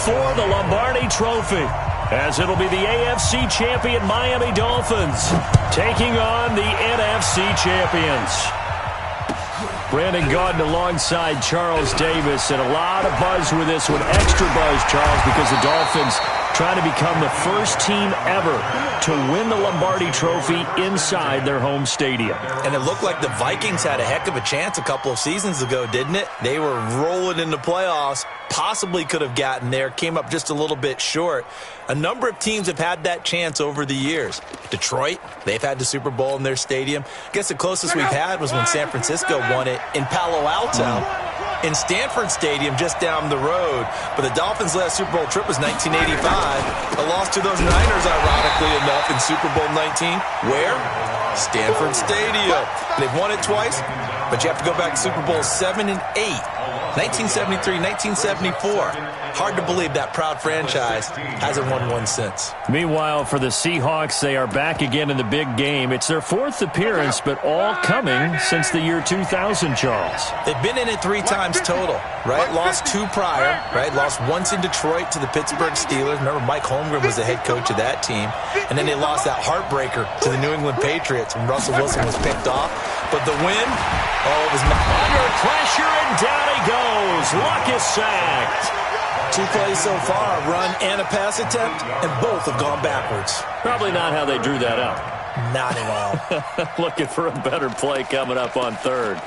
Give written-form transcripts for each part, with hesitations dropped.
for the Lombardi Trophy, as it'll be the AFC champion Miami Dolphins taking on the NFC champions. Brandon Gaudin alongside Charles Davis, and a lot of buzz with this one. Extra buzz, Charles, because the Dolphins trying to become the first team ever to win the Lombardi Trophy inside their home stadium. And it looked like the Vikings had a heck of a chance a couple of seasons ago, didn't it? They were rolling in the playoffs, possibly could have gotten there, came up just a little bit short. A number of teams have had that chance over the years. Detroit, they've had the Super Bowl in their stadium. I guess the closest we've had was when San Francisco won it in Palo Alto. In Stanford Stadium just down the road. But the Dolphins' last Super Bowl trip was 1985. A loss to those Niners, ironically enough, in Super Bowl 19. Where? Stanford Stadium. They've won it twice, but you have to go back to Super Bowl 7 and 8. 1973, 1974. Hard to believe that proud franchise hasn't won one since. Meanwhile, for the Seahawks, they are back again in the big game. It's their fourth appearance, but all coming since the year 2000, Charles. They've been in it 3 times total, right? Lost 2 prior, right? Lost once in Detroit to the Pittsburgh Steelers. Remember, Mike Holmgren was the head coach of that team. And then they lost that heartbreaker to the New England Patriots when Russell Wilson was picked off. But the win, it was under pressure, and down he goes. Luck is sacked. 2 plays so far, a run and a pass attempt, and both have gone backwards. Probably not how they drew that up. Not at all. Looking for a better play coming up on third.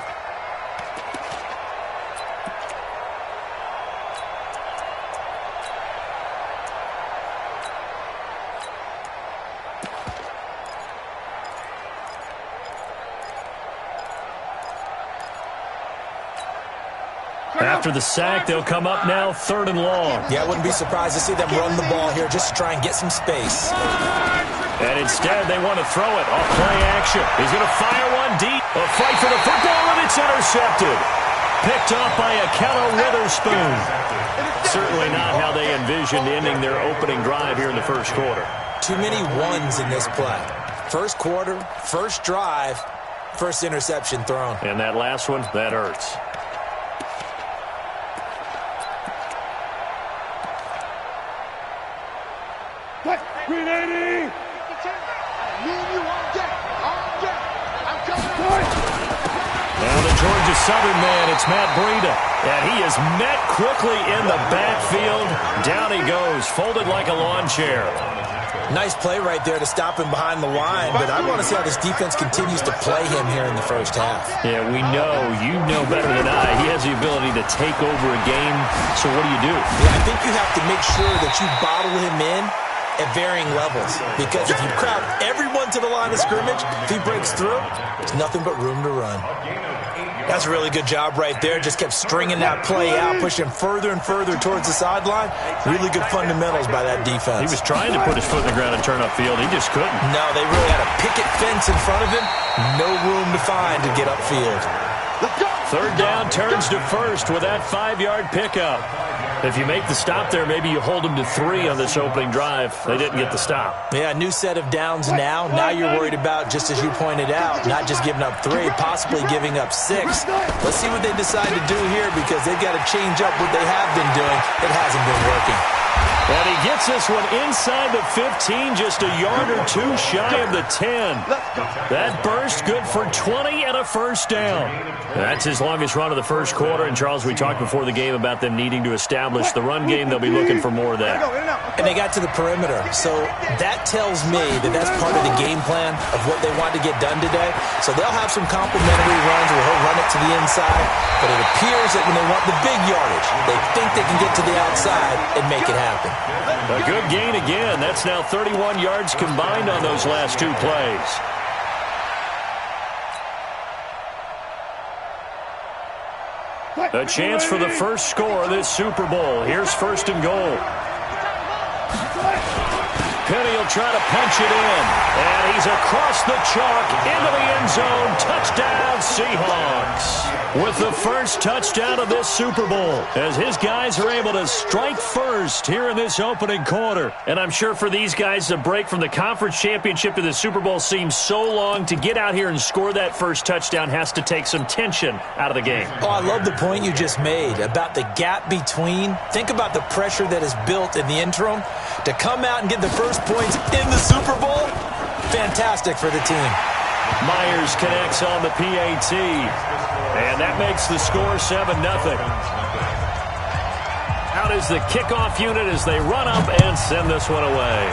After the sack, they'll come up now 3rd and long. Yeah, I wouldn't be surprised to see them run the ball here just to try and get some space. And instead, they want to throw it off play action. He's going to fire one deep. A fight for the football, and it's intercepted. Picked off by Akello Witherspoon. Certainly not how they envisioned ending their opening drive here in the first quarter. Too many ones in this play. First quarter, first drive, first interception thrown. And that last one, that hurts. Now the Georgia Southern man, it's Matt Breida. And he is met quickly in the backfield. Down he goes, folded like a lawn chair. Nice play right there to stop him behind the line, but I want to see how this defense continues to play him here in the first half. Yeah, we know. You know better than I. He has the ability to take over a game, so what do you do? Yeah, I think you have to make sure that you bottle him in at varying levels, because if you crowd everyone to the line of scrimmage, if he breaks through, there's nothing but room to run. That's a really good job right there. Just kept stringing that play out, pushing further and further towards the sideline. Really good fundamentals by that defense. He was trying to put his foot in the ground and turn upfield. He just couldn't. No, they really had a picket fence in front of him. No room to find to get upfield. 3rd down turns to first with that 5-yard pickup. If you make the stop there, maybe you hold them to 3 on this opening drive. They didn't get the stop. Yeah, new set of downs now. Now you're worried about, just as you pointed out, not just giving up 3, possibly giving up 6. Let's see what they decide to do here, because they've got to change up what they have been doing. It hasn't been working. And he gets this one inside the 15, just a yard or 2 shy of the 10. That burst good for 20 and a first down. That's his longest run of the first quarter. And, Charles, we talked before the game about them needing to establish the run game. They'll be looking for more of that. And they got to the perimeter. So that tells me that that's part of the game plan of what they want to get done today. So they'll have some complimentary runs where he'll run it to the inside. But it appears that when they want the big yardage, they think they can get to the outside and make it happen. A good gain again. That's now 31 yards combined on those last 2 plays. A chance for the first score of this Super Bowl. Here's 1st and goal. Penny will try to punch it in. And he's across the chalk into the end zone. Touchdown, Seahawks. With the first touchdown of this Super Bowl, as his guys are able to strike first here in this opening quarter. And I'm sure for these guys, the break from the conference championship to the Super Bowl seems so long. To get out here and score that first touchdown has to take some tension out of the game. Oh, I love the point you just made about the gap between. Think about the pressure that is built in the interim. To come out and get the first points in the Super Bowl, fantastic for the team. Myers connects on the PAT, and that makes the score 7-0. Out is the kickoff unit as they run up and send this one away.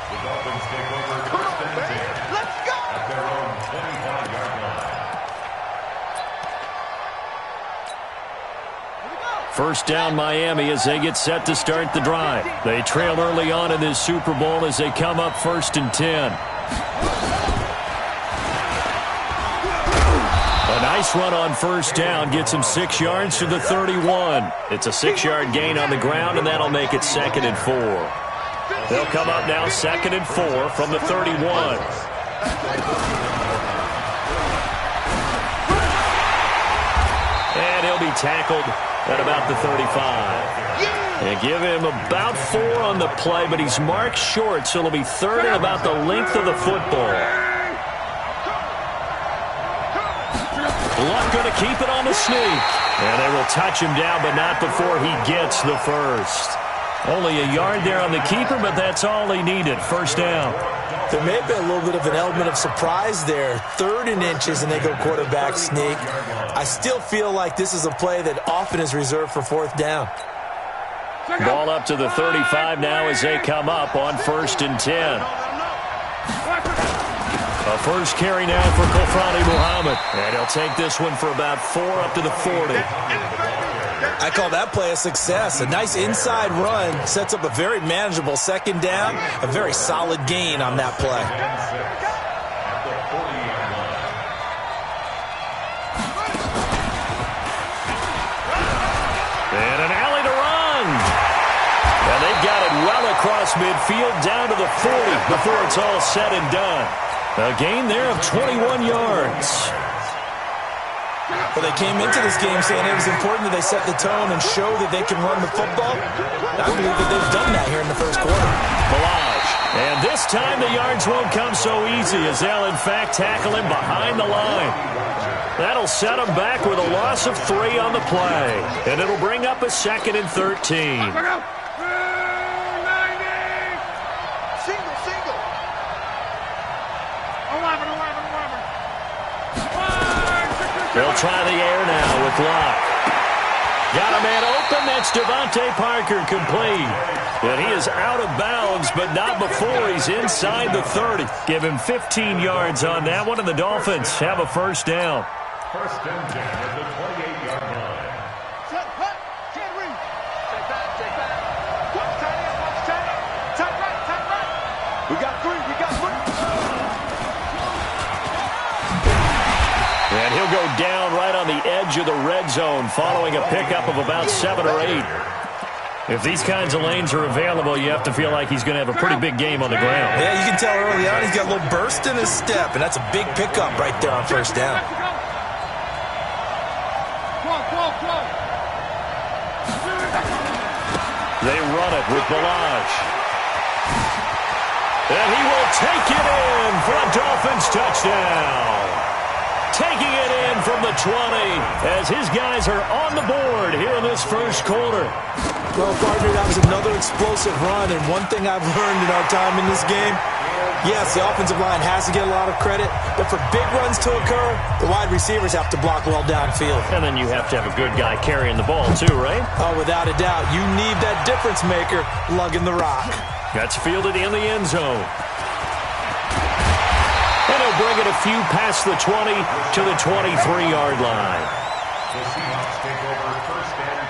The Dolphins take over first and 10. Let's go! At their own 25-yard line. First down Miami as they get set to start the drive. They trail early on in this Super Bowl as they come up 1st and 10. A nice run on first down gets him 6 yards to the 31. It's a 6-yard gain on the ground, and that'll make it 2nd and 4. They'll come up now 2nd and 4 from the 31. And he'll be tackled at about the 35. And give him about 4 on the play, but he's marked short, so it'll be 3rd and about the length of the football. Luck going to keep it on the sneak. And they will touch him down, but not before he gets the first. Only a yard there on the keeper, but that's all he needed. First down. There may have been a little bit of an element of surprise there. 3rd and inches, and they go quarterback sneak. I still feel like this is a play that often is reserved for 4th down. Ball up to the 35 now as they come up on 1st and 10. A first carry now for Kofrani Muhammad. And he'll take this one for about 4 up to the 40. I call that play a success. A nice inside run sets up a very manageable 2nd down. A very solid gain on that play. And an alley to run. And they've got it well across midfield down to the 40 before it's all said and done. A gain there of 21 yards. Well, they came into this game saying it was important that they set the tone and show that they can run the football. I believe that they've done that here in the first quarter. Balaj. And this time the yards won't come so easy as they'll, in fact, tackle him behind the line. That'll set him back with a loss of 3 on the play. And it'll bring up a 2nd and 13. They'll try the air now with Locke. Got a man open. That's Devontae Parker complete. And he is out of bounds, but not before he's inside the 30. Give him 15 yards on that one, and the Dolphins have a first down. First and 10 at the 28-yard line. Set, hut, get read. Take back. Watch tight end, tight right. We got 3, And he'll go down right on the edge of the red zone following a pickup of about 7 or 8. If these kinds of lanes are available, you have to feel like he's going to have a pretty big game on the ground. Yeah, you can tell early on he's got a little burst in his step, and that's a big pickup right there on first down. They run it with Balaj. And he will take it in for a Dolphins touchdown. Taking it in from the 20 as his guys are on the board here in this first quarter. Well, partner, that was another explosive run, and one thing I've learned in our time in this game, yes, the offensive line has to get a lot of credit, but for big runs to occur, the wide receivers have to block well downfield. And then you have to have a good guy carrying the ball too, right? Oh, without a doubt. You need that difference maker lugging the rock. That's fielded in the end zone. And he'll bring it a few past the 20 to the 23-yard line. The Seahawks take over first and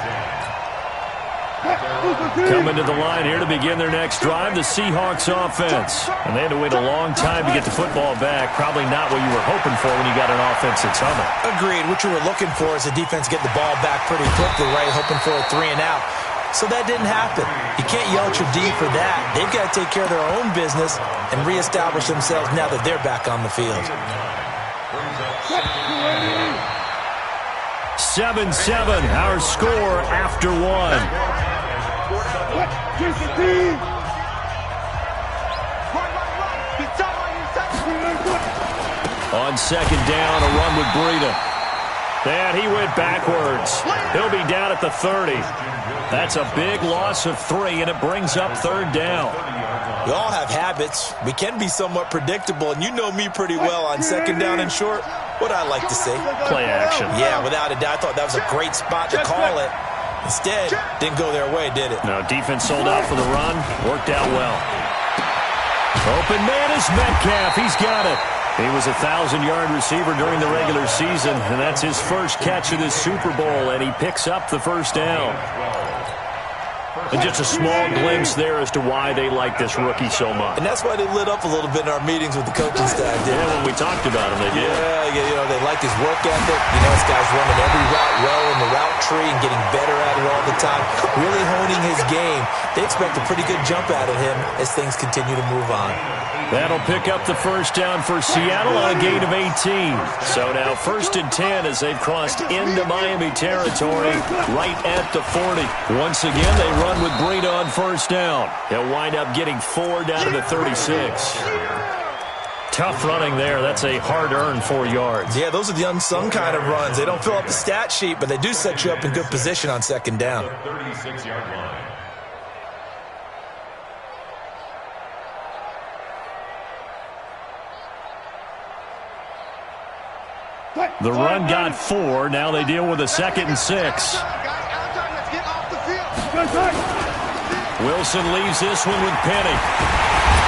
10. Coming to the line here to begin their next drive, the Seahawks offense. And they had to wait a long time to get the football back. Probably not what you were hoping for when you got an offense that's humming. Agreed. What you were looking for is the defense get the ball back pretty quickly, right? Hoping for a 3 and out. So that didn't happen. You can't yell at your D for that. They've got to take care of their own business and reestablish themselves now that they're back on the field. 7-7, our score after one. On second down, a run with Breida. And he went backwards. He'll be down at the 30. That's a big loss of 3, and it brings up third down. We all have habits. We can be somewhat predictable, and you know me pretty well on second down and short. What I like to say? Play action. Yeah, without a doubt. I thought that was a great spot to call it. Instead, didn't go their way, did it? No, defense sold out for the run. Worked out well. Open man is Metcalf. He's got it. He was a 1,000-yard receiver during the regular season, and that's his first catch of this Super Bowl, and he picks up the first down. And just a small glimpse there as to why they like this rookie so much. And that's why they lit up a little bit in our meetings with the coaching staff, didn't Yeah, when we talked about him, they did. Yeah, you know, they like his work ethic. You know, this guy's running every route well in the route tree and getting better at it all the time, really honing his game. They expect a pretty good jump out of him as things continue to move on. That'll pick up the first down for Seattle on a gain of 18. So now 1st and 10 as they've crossed into Miami territory right at the 40. Once again, they run with Breida on first down. He'll wind up getting 4 down to the 36. Tough running there. That's a hard-earned 4 yards. Yeah, those are the unsung kind of runs. They don't fill up the stat sheet, but they do set you up in good position on second down. 36-yard line. The run got 4. Now they deal with a 2nd and 6. Wilson leaves this one with Penny.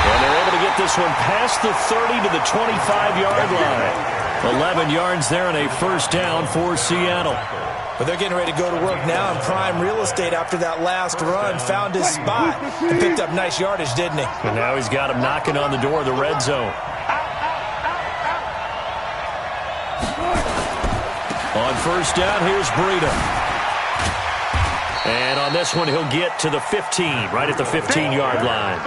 And they're able to get this one past the 30 to the 25-yard line. 11 yards there and a first down for Seattle. But they're getting ready to go to work now in prime real estate after that last run. Found his spot and picked up nice yardage, didn't he? And now he's got him knocking on the door of the red zone. On first down, here's Breida. And on this one, he'll get to the 15, right at the 15-yard line.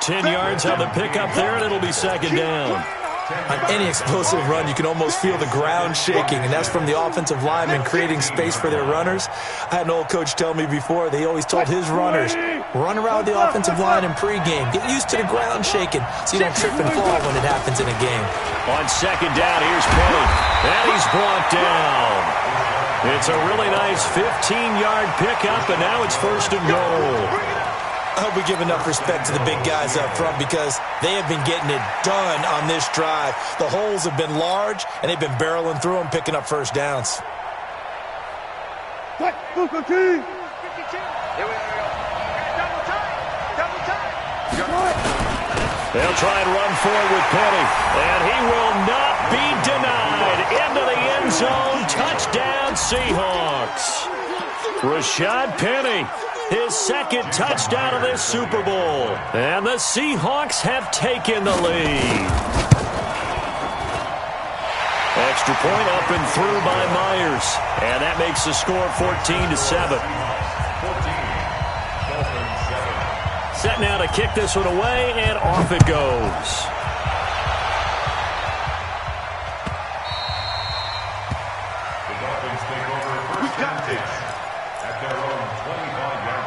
10 yards on the pickup there, and it'll be second down. On any explosive run, you can almost feel the ground shaking, and that's from the offensive linemen creating space for their runners. I had an old coach tell me before, they always told his runners, run around the offensive line in pregame. Get used to the ground shaking so you don't trip and fall when it happens in a game. On second down, here's Penny. And he's brought down. It's a really nice 15-yard pickup, and now it's first and goal. I hope we give enough respect to the big guys up front because they have been getting it done on this drive. The holes have been large, and they've been barreling through them, picking up first downs. They'll try and run forward with Penny, and he will not be denied. Into the end zone, touchdown Seahawks. Rashad Penny, his second touchdown of this Super Bowl. And the Seahawks have taken the lead. Extra point up and through by Myers. And that makes the score 14-7. Set now to kick this one away, and off it goes. The Dolphins take over first and 10 at their own 25-yard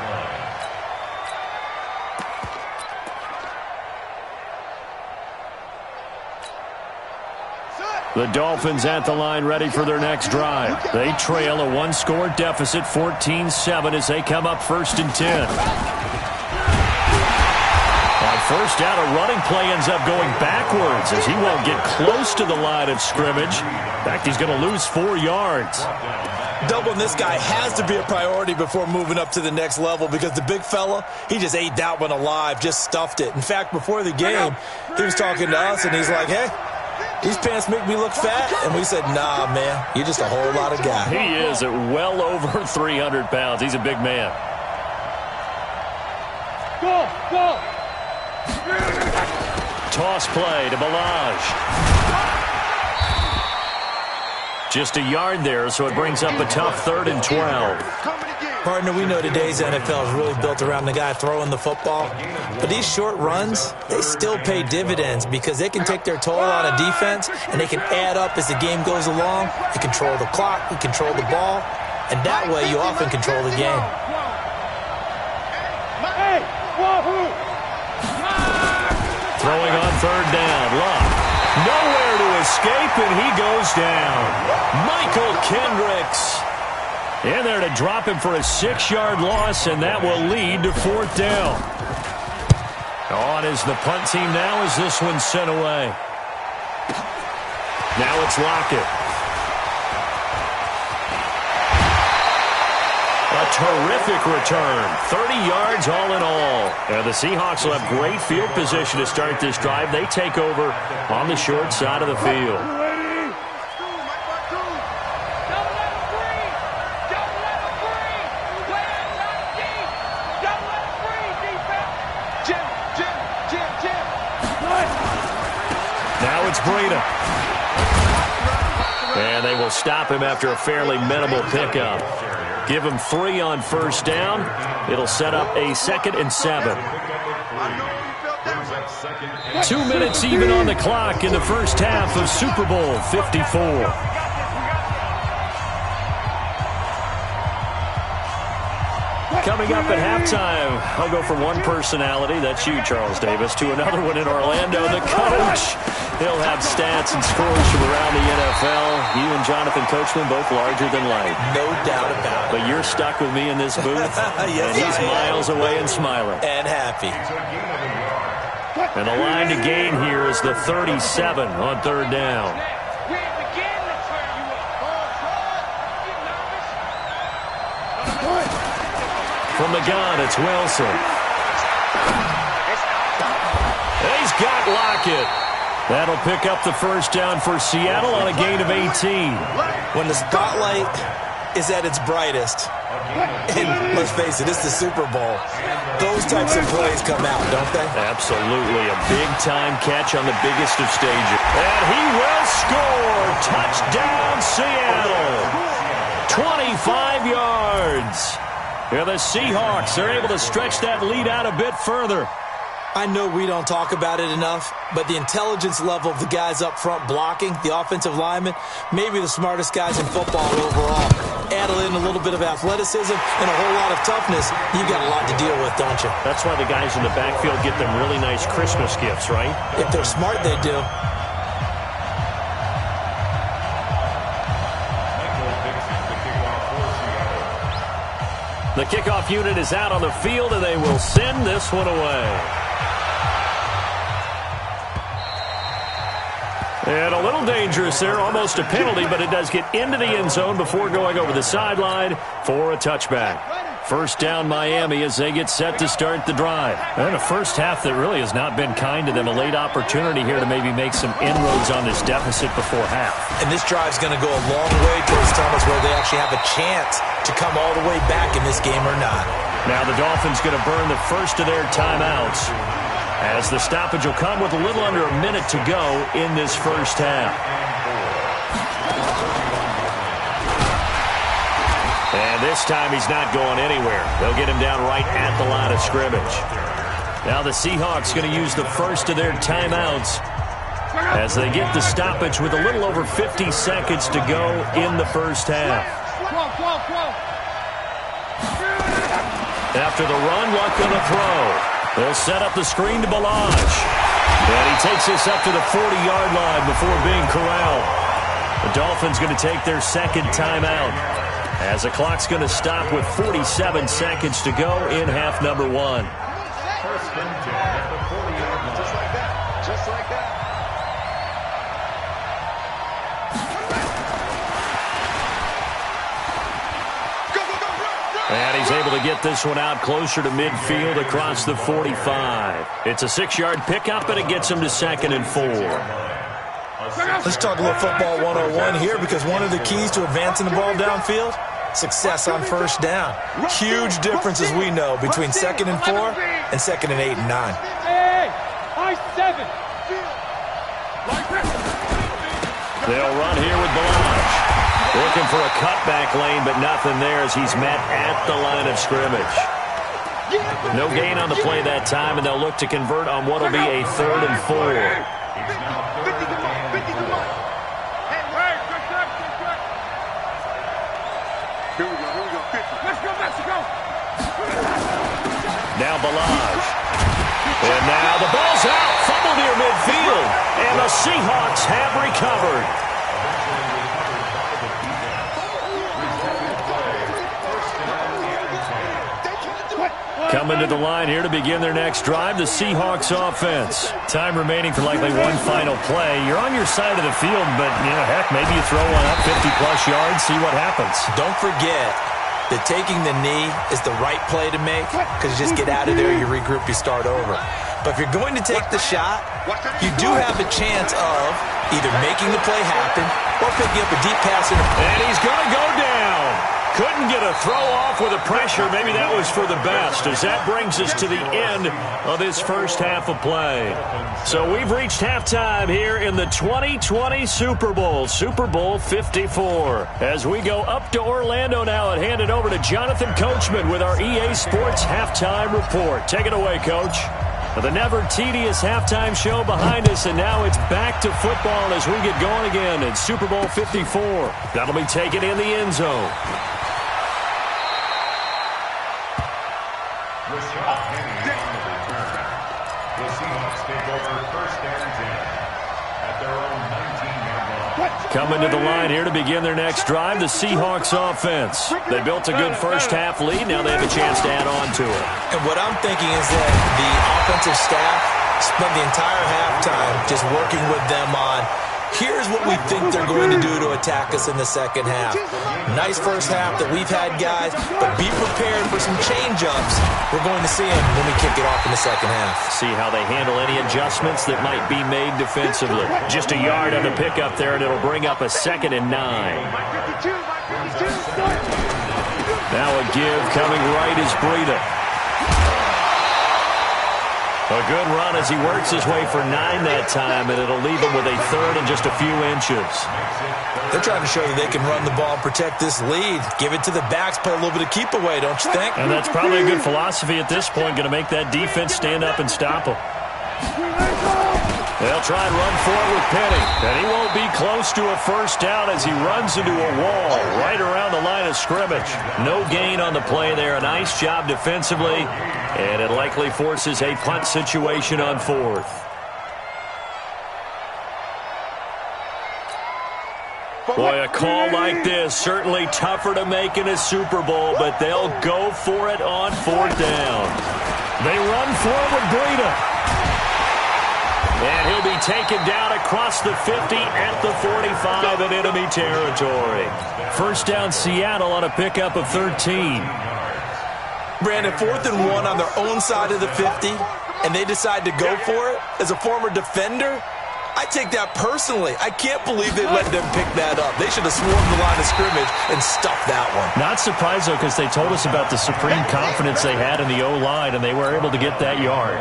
line. The Dolphins at the line ready for their next drive. They trail a one-score deficit, 14-7, as they come up 1st and 10. On first down, a running play ends up going backwards as he won't get close to the line of scrimmage. In fact, he's going to lose 4 yards. Doubling this guy has to be a priority before moving up to the next level because the big fella, he just ate that one alive, just stuffed it. In fact, before the game, he was talking to us, and he's like, hey, these pants make me look fat. And we said, nah, man, you're just a whole lot of guy. He is at well over 300 pounds. He's a big man. Go! Toss play to Balaj. Just a yard there, so it brings up a tough 3rd and 12. Coming again. Partner, we know today's NFL is really built around the guy throwing the football. But these short runs, they still pay dividends because they can take their toll on a defense and they can add up as the game goes along. You control the clock, you control the ball, and that way you often control the game. Throwing on third down. Love. Nowhere to escape, and he goes down. Michael Kendricks in there to drop him for a 6-yard loss, and that will lead to fourth down. On is the punt team now as this one's sent away. Now it's Lockett. A terrific return. 30 yards all in all. And the Seahawks will have great field position to start this drive. They take over on the short side of the field. Now it's Breida. And they will stop him after a fairly minimal pickup. Give him 3 on first down. It'll set up a 2nd and 7. 2 minutes even on the clock in the first half of Super Bowl 54. Coming up at halftime, I'll go from one personality, that's you, Charles Davis, to another one in Orlando, the coach. He'll have stats and scores from around the NFL. You and Jonathan Coachman, both larger than life. No doubt about it. But you're stuck with me in this booth, yes, and he's miles away and smiling. And happy. And the line to gain here is the 37 on third down. From the gun, it's Wilson. He's got Lockett. That'll pick up the first down for Seattle on a gain of 18. When the spotlight is at its brightest, and let's face it, it's the Super Bowl, those types of plays come out, don't they? Absolutely. A big-time catch on the biggest of stages. And he will score. Touchdown, Seattle. 25 yards. Yeah, the Seahawks are able to stretch that lead out a bit further. I know we don't talk about it enough, but the intelligence level of the guys up front blocking, the offensive linemen, maybe the smartest guys in football overall. Add in a little bit of athleticism and a whole lot of toughness, you've got a lot to deal with, don't you? That's why the guys in the backfield get them really nice Christmas gifts, right? If they're smart, they do. The kickoff unit is out on the field, and they will send this one away. And a little dangerous there, almost a penalty, but it does get into the end zone before going over the sideline for a touchback. First down Miami as they get set to start the drive. And a first half that really has not been kind to them. A late opportunity here to maybe make some inroads on this deficit before half. And this drive's going to go a long way towards Thomas where they actually have a chance to come all the way back in this game or not. Now the Dolphins going to burn the first of their timeouts as the stoppage will come with a little under a minute to go in this first half. And this time he's not going anywhere. They'll get him down right at the line of scrimmage. Now the Seahawks going to use the first of their timeouts as they get the stoppage with a little over 50 seconds to go in the first half. After the run, luck on the throw. They'll set up the screen to Balaj. And he takes this up to the 40-yard line before being corralled. The Dolphins going to take their second timeout as the clock's going to stop with 47 seconds to go in half number 1. First and 10 at the 40-yard line. Just like that. Just like that. And he's able to get this one out closer to midfield across the 45. It's a 6-yard pickup, and it gets him to 2nd and 4. Let's talk a little football 101 here because one of the keys to advancing the ball downfield, success on first down. Huge difference, as we know, between 2nd and 4 and 2nd and 8 and 9. They'll run here with Balaj. Looking for a cutback lane, but nothing there as he's met at the line of scrimmage. No gain on the play that time, and they'll look to convert on what will be a 3rd and 4. Now Balaj. And now the ball's out. Fumble near midfield. And the Seahawks have recovered. Coming to the line here to begin their next drive, the Seahawks offense. Time remaining for likely one final play. You're on your side of the field, but, heck, maybe you throw one up 50-plus yards, see what happens. Don't forget that taking the knee is the right play to make because you just get out of there, you regroup, you start over. But if you're going to take the shot, you do have a chance of either making the play happen or picking up a deep pass. And he's going to go down. Couldn't get a throw off with the pressure. Maybe that was for the best, as that brings us to the end of this first half of play. So we've reached halftime here in the 2020 Super Bowl, Super Bowl 54. As we go up to Orlando now and hand it over to Jonathan Coachman with our EA Sports Halftime Report. Take it away, Coach. The never-tedious halftime show behind us, and now it's back to football as we get going again in Super Bowl 54. That'll be taken in the end zone. With Scott Henry on the return, the Seahawks take over 1st and 10 at their own 19-yard line. Coming to the line here to begin their next drive, the Seahawks offense. They built a good first-half lead. Now they have a chance to add on to it. And what I'm thinking is that the offensive staff spent the entire halftime just working with them on, here's what we think they're going to do to attack us in the second half. Nice first half that we've had, guys, but be prepared for some change-ups. We're going to see them when we kick it off in the second half. See how they handle any adjustments that might be made defensively. Just a yard on the pickup there, and it'll bring up a 2nd and 9. Now a give coming right is Breida. A good run as he works his way for 9 that time, and it'll leave him with a 3rd and just a few inches. They're trying to show that they can run the ball and protect this lead. Give it to the backs, play a little bit of keep away, don't you think? And that's probably a good philosophy at this point, going to make that defense stand up and stop them. They'll try and run forward with Penny, and he won't be close to a first down as he runs into a wall right around the line of scrimmage. No gain on the play there. A nice job defensively, and it likely forces a punt situation on 4th. Boy, a call like this, certainly tougher to make in a Super Bowl, but they'll go for it on 4th down. They run forward with Breida. And he'll be taken down across the 50 at the 45 in enemy territory. First down, Seattle on a pickup of 13. Brandon, 4th and 1 on their own side of the 50, and they decide to go for it. As a former defender, I take that personally. I can't believe they let them pick that up. They should have swarmed the line of scrimmage and stuffed that one. Not surprised, though, because they told us about the supreme confidence they had in the O-line, and they were able to get that yard.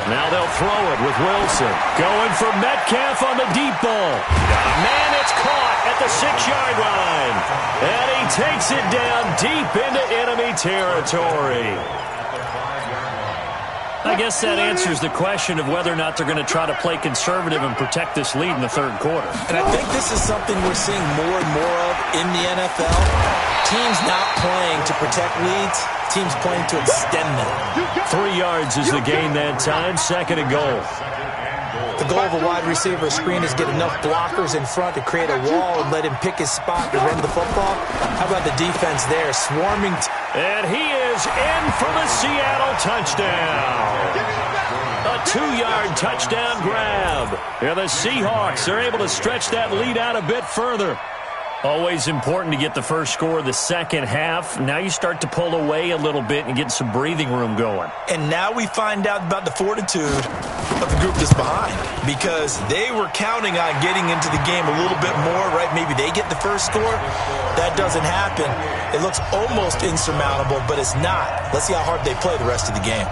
Now they'll throw it with Wilson. Going for Metcalf on the deep ball. Got a man, it's caught at the 6-yard line. And he takes it down deep into enemy territory. I guess that answers the question of whether or not they're going to try to play conservative and protect this lead in the 3rd quarter. And I think this is something we're seeing more and more of in the NFL. Teams not playing to protect leads, teams playing to extend them. 3 yards is the gain that time, 2nd and goal. The goal of a wide receiver screen is get enough blockers in front to create a wall and let him pick his spot to run the football. How about the defense there, swarming? And he is in for the Seattle touchdown. A 2-yard touchdown grab. And the Seahawks are able to stretch that lead out a bit further. Always important to get the first score of the second half. Now you start to pull away a little bit and get some breathing room going. And now we find out about the fortitude of the group that's behind, because they were counting on getting into the game a little bit more, right? Maybe they get the first score. That doesn't happen. It looks almost insurmountable, but it's not. Let's see how hard they play the rest of the game.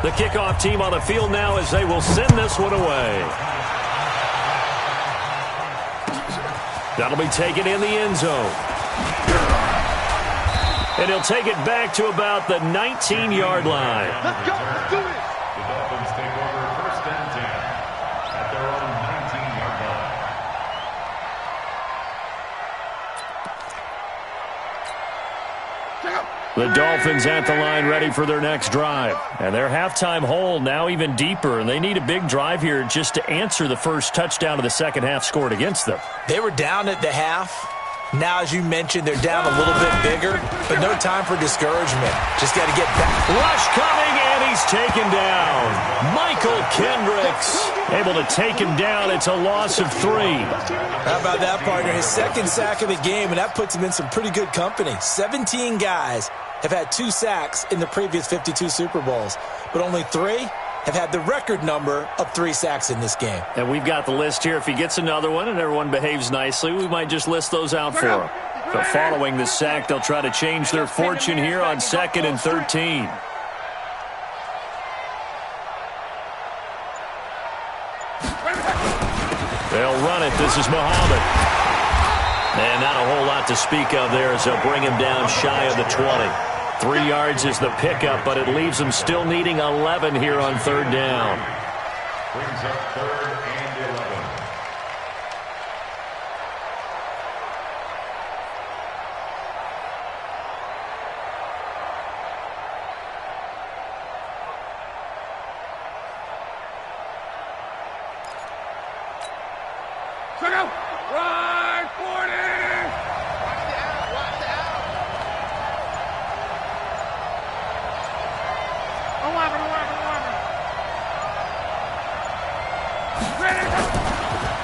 The kickoff team on the field now as they will send this one away. That'll be taken in the end zone. And he'll take it back to about the 19-yard line. Let's go. Let's do this. The Dolphins take over first and 10 at their own 19-yard line. The Dolphins at the line ready for their next drive. And their halftime hole now even deeper. And they need a big drive here just to answer the first touchdown of the second half scored against them. They were down at the half. Now, as you mentioned, they're down a little bit bigger, but no time for discouragement. Just got to get back. Rush coming, and he's taken down. Michael Kendricks able to take him down. It's a loss of 3. How about that, partner? His second sack of the game, and that puts him in some pretty good company. 17 guys have had 2 sacks in the previous 52 Super Bowls, but only 3 have had the record number of 3 sacks in this game. And we've got the list here. If he gets another one and everyone behaves nicely, we might just list those out for him. But following the sack, they'll try to change their fortune here on 2nd and 13. They'll run it. This is Muhammad. And not a whole lot to speak of there as they'll bring him down shy of the 20. 3 yards is the pickup, but it leaves them still needing 11 here on 3rd down. Brings up 3rd and 11. Check out. Right, 40. Watch the out.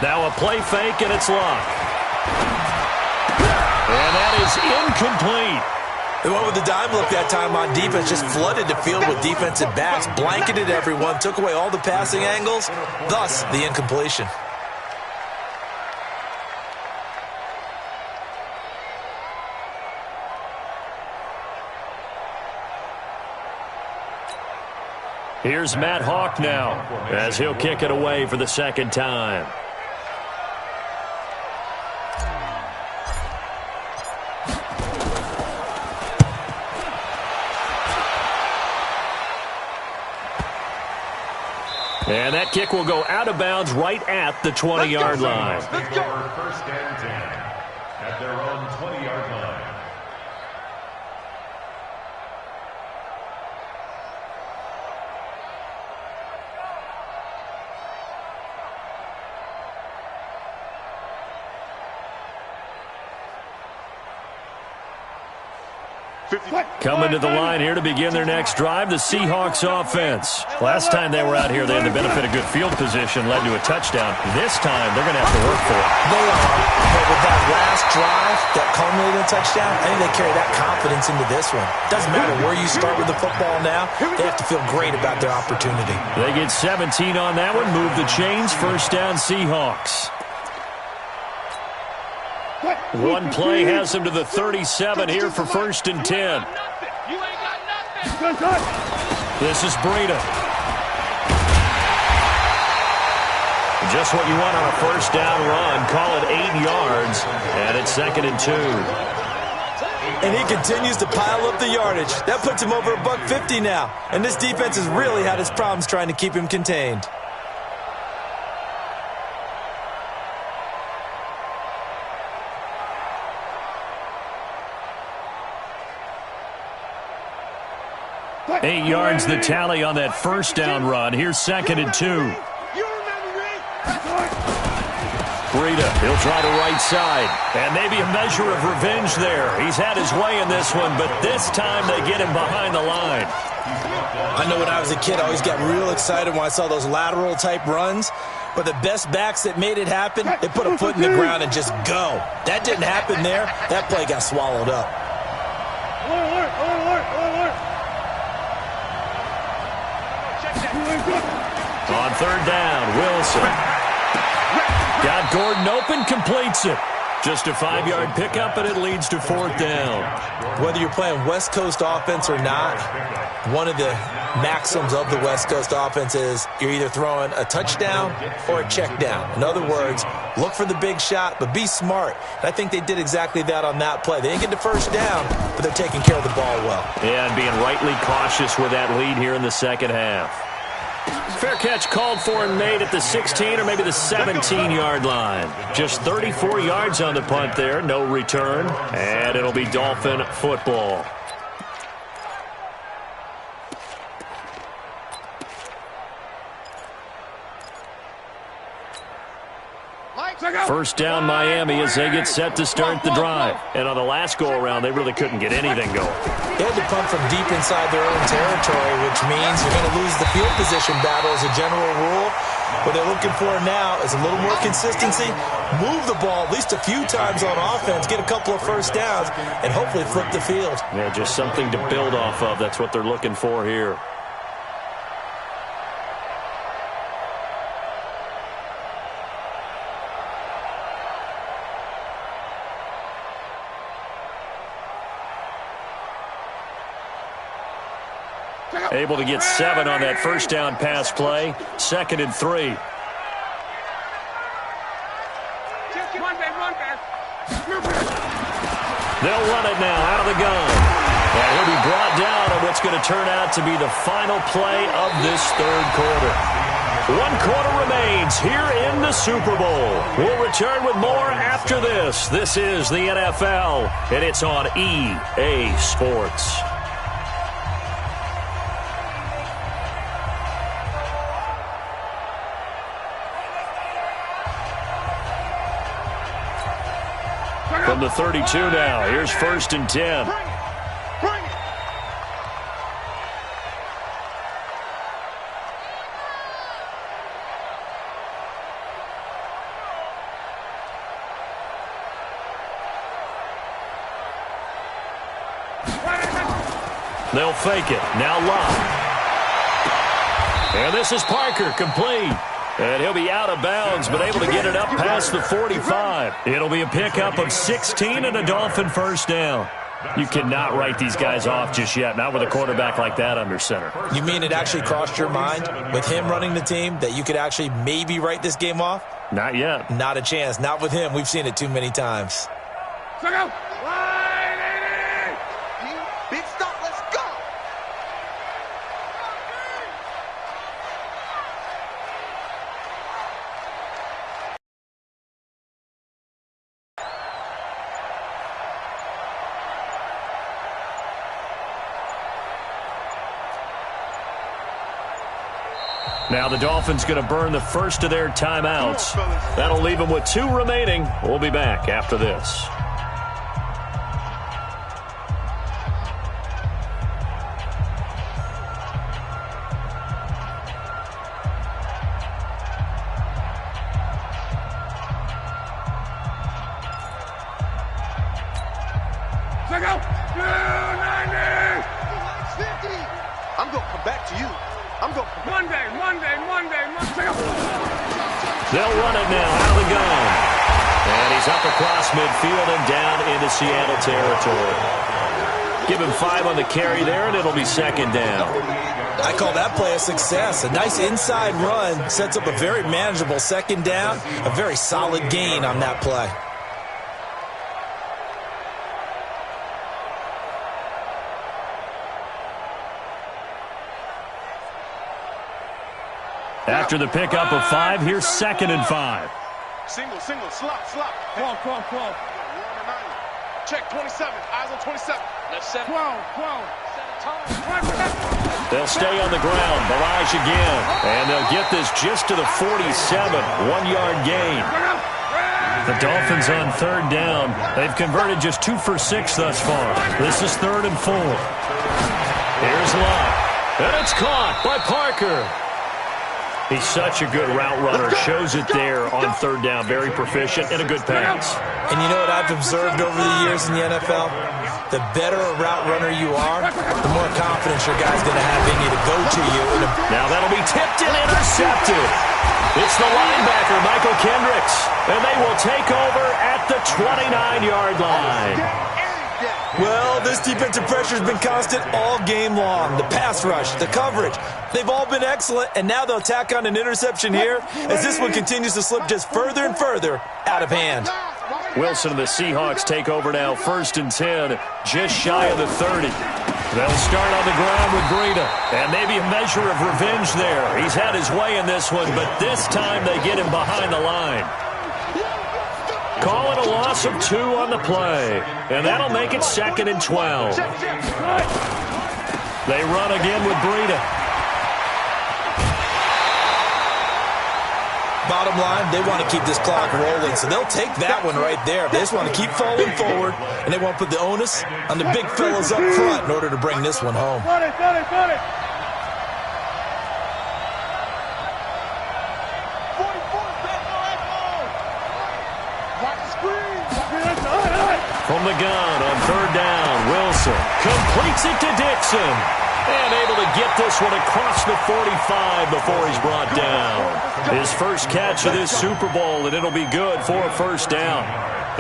Now a play fake, and it's locked. And that is incomplete. They went with the dime look that time on defense, just flooded the field with defensive backs, blanketed everyone, took away all the passing angles, thus the incompletion. Here's Matt Hawk now as he'll kick it away for the 2nd time. And that kick will go out of bounds right at the 20-yard line. Take over first and 10 at their own 20-yard line. Coming to the line here to begin their next drive, the Seahawks offense. Last time they were out here, they had the benefit of good field position, led to a touchdown. This time, they're going to have to work for it. They are, but with that last drive that culminated in a touchdown, I think they carry that confidence into this one. Doesn't matter where you start with the football now, they have to feel great about their opportunity. They get 17 on that one, move the chains, 1st down Seahawks. One play has them to the 37 here for 1st and 10. You ain't got nothing. This is Breida. Just what you want on a 1st down run. Call it 8 yards, and it's 2nd and 2. And he continues to pile up the yardage. That puts him over $150 now. And this defense has really had its problems trying to keep him contained. Eight yards the tally on that 1st down run. Here's 2nd and 2. Breida, he'll try the right side. And maybe a measure of revenge there. He's had his way in this one, but this time they get him behind the line. I know when I was a kid, I always got real excited when I saw those lateral-type runs. But the best backs that made it happen, they put a foot in the ground and just go. That didn't happen there. That play got swallowed up. On 3rd down, Wilson. Got Gordon open, completes it. Just a 5-yard pickup, and it leads to 4th down. Whether you're playing West Coast offense or not, one of the maxims of the West Coast offense is you're either throwing a touchdown or a check down. In other words, look for the big shot, but be smart. And I think they did exactly that on that play. They didn't get the first down, but they're taking care of the ball well. Yeah, and being rightly cautious with that lead here in the second half. Fair catch called for and made at the 16 or maybe the 17-yard line. Just 34 yards on the punt there, no return, and it'll be Dolphin football. First down Miami as they get set to start the drive. And on the last go-around, they really couldn't get anything going. They had to punt from deep inside their own territory, which means you're going to lose the field position battle as a general rule. What they're looking for now is a little more consistency, move the ball at least a few times on offense, get a couple of first downs, and hopefully flip the field. Yeah, just something to build off of. That's what they're looking for here. Able to get 7 on that first down pass play. 2nd and 3. They'll run it now out of the gun. And he'll be brought down on what's going to turn out to be the final play of this third quarter. 1 quarter remains here in the Super Bowl. We'll return with more after this. This is the NFL, and it's on EA Sports. From the 32 now, here's 1st and 10. They'll fake it. Now Love. And this is Parker, complete. And he'll be out of bounds, but able to get it up past the 45. It'll be a pickup of 16 and a Dolphin first down. You cannot write these guys off just yet, not with a quarterback like that under center. You mean it actually crossed your mind with him running the team that you could actually maybe write this game off? Not yet. Not a chance. Not with him. We've seen it too many times. Big stop. Let's go. Now the Dolphins going to burn the first of their timeouts. That'll leave them with 2 remaining. We'll be back after this. I'm going to come back to you. I'm going to Monday. They'll run it now out of the gun. And he's up across midfield and down into Seattle territory. Give him 5 on the carry there, and it'll be 2nd down. I call that play a success. A nice inside run sets up a very manageable 2nd down. A very solid gain on that play. After the pickup of 5, here's 2nd and 5. Single, slop. Come on. Check 27, eyes on 27. That's 7. 12. They'll stay on the ground, barrage again, and they'll get this just to the 47, 1-yard gain. The Dolphins on 3rd down. They've converted just 2 for 6 thus far. This is 3rd and 4. Here's Love, and it's caught by Parker. He's such a good route runner. Shows it there on 3rd down. Very proficient and a good pass. And you know what I've observed over the years in the NFL? The better a route runner you are, the more confidence your guy's going to have in you to go to you. Now that'll be tipped and intercepted. It's the linebacker, Michael Kendricks, and they will take over at the 29-yard line. Well, this defensive pressure has been constant all game long. The pass rush, the coverage, they've all been excellent, and now they'll tack on an interception here as this one continues to slip just further and further out of hand. Wilson and the Seahawks take over now, 1st and 10, just shy of the 30. They'll start on the ground with Breida, and maybe a measure of revenge there. He's had his way in this one, but this time they get him behind the line. Calling a loss of 2 on the play, and that'll make it 2nd and 12. They run again with Breida. Bottom line, they want to keep this clock rolling, so they'll take that one right there. They just want to keep falling forward, and they won't put the onus on the big fellas up front in order to bring this one home. Got it. From the gun on 3rd down, Wilson completes it to Dixon. And able to get this one across the 45 before he's brought down. His first catch of this Super Bowl, and it'll be good for a 1st down.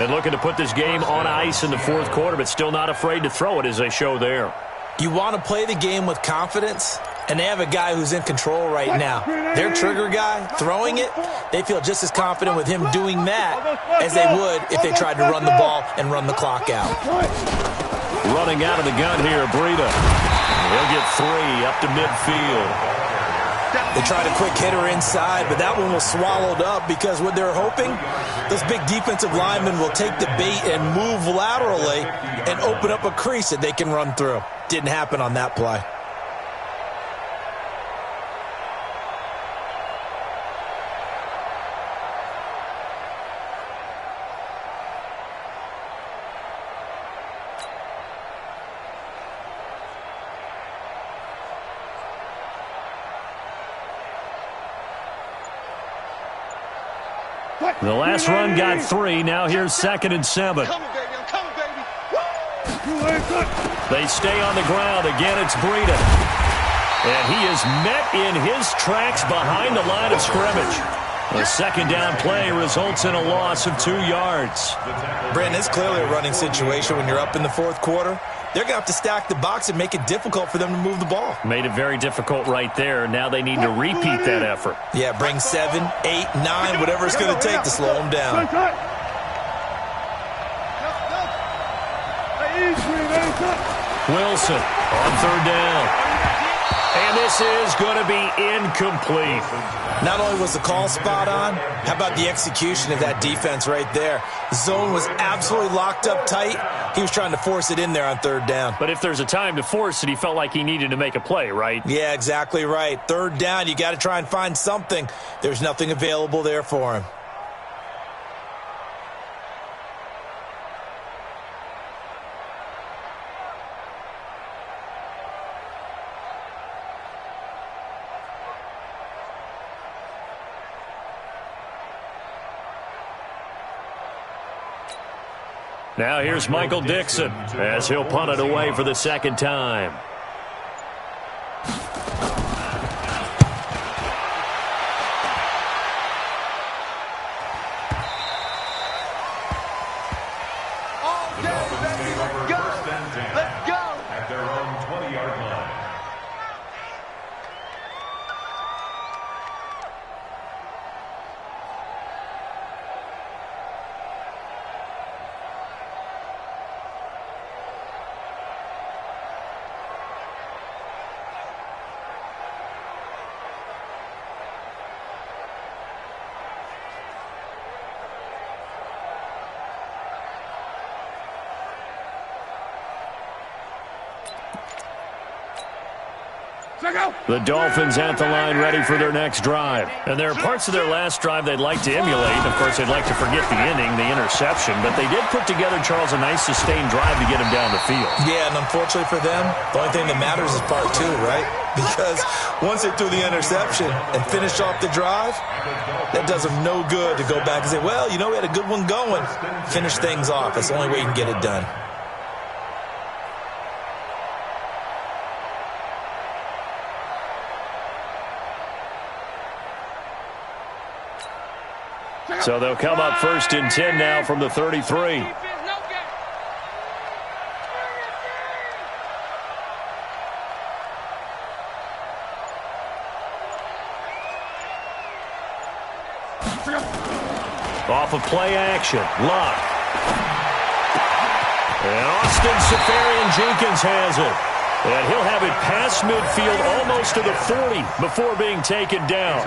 And looking to put this game on ice in the 4th quarter, but still not afraid to throw it as they show there. You want to play the game with confidence, and they have a guy who's in control right now. Their trigger guy, throwing it, they feel just as confident with him doing that as they would if they tried to run the ball and run the clock out. Running out of the gun here, Breida. He'll get 3 up to midfield. They tried a quick hitter inside, but that one was swallowed up because what they're hoping, those big defensive linemen will take the bait and move laterally and open up a crease that they can run through. Didn't happen on that play. The last run got 3. Now here's 2nd and 7. I'm coming, baby. They stay on the ground. Again, it's Breida. And he is met in his tracks behind the line of scrimmage. A 2nd down play results in a loss of 2 yards. Brandon, it's clearly a running situation when you're up in the 4th quarter. They're going to have to stack the box and make it difficult for them to move the ball. Made it very difficult right there. Now they need to repeat that effort. Yeah, bring 7, 8, 9, whatever it's going to take to slow them down. Wilson on 3rd down. And this is going to be incomplete. Not only was the call spot on, how about the execution of that defense right there? The zone was absolutely locked up tight. He was trying to force it in there on 3rd down. But if there's a time to force it, he felt like he needed to make a play, right? Yeah, exactly right. 3rd down, you got to try and find something. There's nothing available there for him. Now here's Michael Dixon as he'll punt it away for the 2nd time. Let's go. At their own 20-yard line. The Dolphins at the line ready for their next drive. And there are parts of their last drive they'd like to emulate. Of course, they'd like to forget the inning, the interception. But they did put together, Charles, a nice sustained drive to get him down the field. Yeah, and unfortunately for them, the only thing that matters is part 2, right? Because once they threw the interception and finished off the drive, that does them no good to go back and say, well, you know, we had a good one going. Finish things off. That's the only way you can get it done. So they'll come up 1st and 10 now from the 33. Off of play action. Luck. And Austin Safarian-Jenkins has it. And he'll have it past midfield almost to the 40 before being taken down.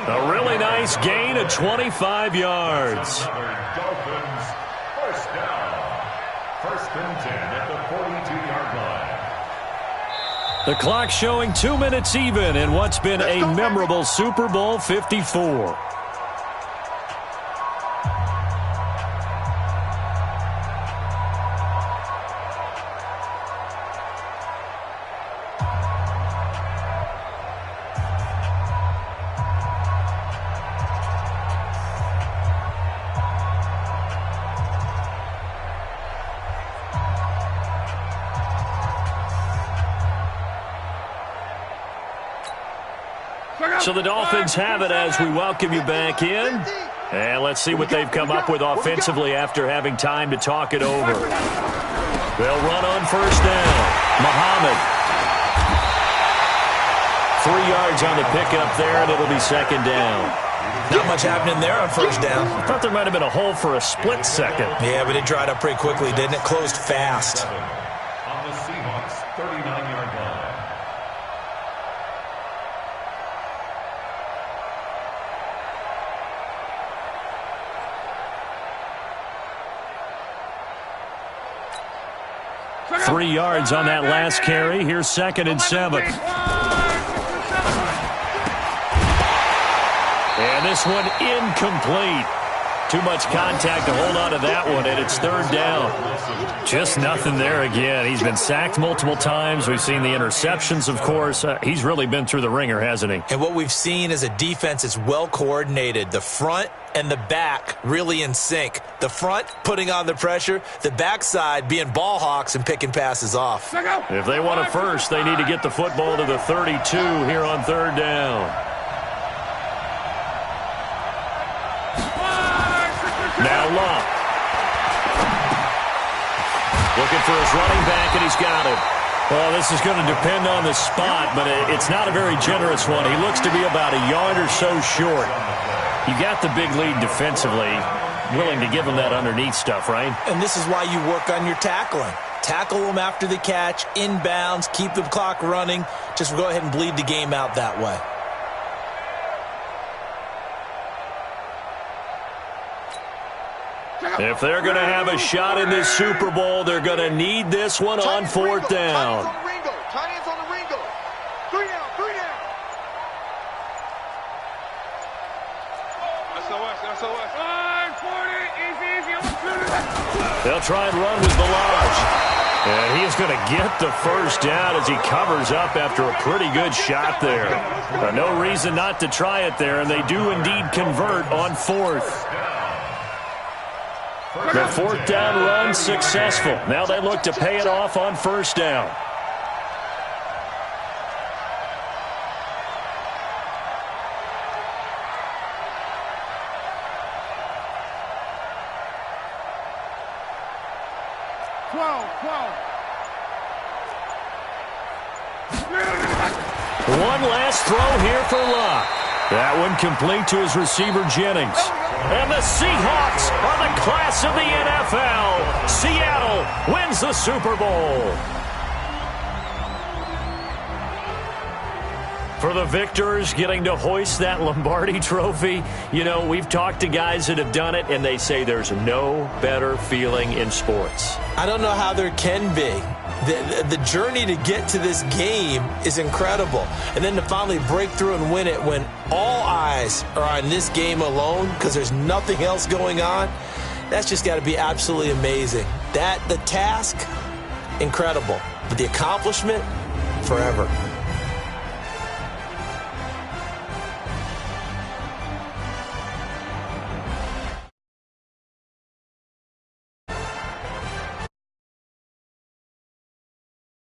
A really nice gain of 25 yards. Dolphins, first down. 1st and 10 at the 42-yard line. The clock showing 2 minutes even in what's been a memorable Super Bowl 54. So the Dolphins have it as we welcome you back in. And let's see what they've come up with offensively after having time to talk it over. They'll run on 1st down. Muhammad. 3 yards on the pickup there, and it'll be 2nd down. Not much happening there on 1st down. I thought there might have been a hole for a split second. Yeah, but it dried up pretty quickly, didn't it? Closed fast. On the Seahawks' 39-yard line. Three yards on that last carry. Here's 2nd and 7. And this one incomplete. Too much contact to hold on to that one, and it's 3rd down. Just nothing there again. He's been sacked multiple times. We've seen the interceptions, of course. He's really been through the ringer, hasn't he? And what we've seen is a defense that's well coordinated. The front and the back really in sync. The front putting on the pressure, the backside being ball hawks and picking passes off. If they want a first, they need to get the football to the 32 here on 3rd down. Now Luck. Looking for his running back, and he's got it. Well, this is going to depend on the spot, but it's not a very generous one. He looks to be about a yard or so short. You got the big lead defensively, willing to give him that underneath stuff, right? And this is why you work on your tackling. Tackle them after the catch, inbounds, keep the clock running. Just go ahead and bleed the game out that way. If they're going to have a shot in this Super Bowl, they're going to need this one on 4th down. Tight ends on the Ringo. 3 down, 3 down. SOS. 40, easy. They'll try and run with Balaj. And he is going to get the 1st down as he covers up after a pretty good shot there. No reason not to try it there, and they do indeed convert on 4th. The 4th down run successful. Now they look to pay it off on 1st down. One last throw here for Luck. That one complete to his receiver, Jennings. And the Seahawks are the class of the NFL. Seattle wins the Super Bowl. For the victors, getting to hoist that Lombardi trophy, you know, we've talked to guys that have done it, and they say there's no better feeling in sports. I don't know how there can be. The journey to get to this game is incredible. And then to finally break through and win it when all eyes are on this game alone because there's nothing else going on, that's just got to be absolutely amazing. The task, incredible. But the accomplishment, forever.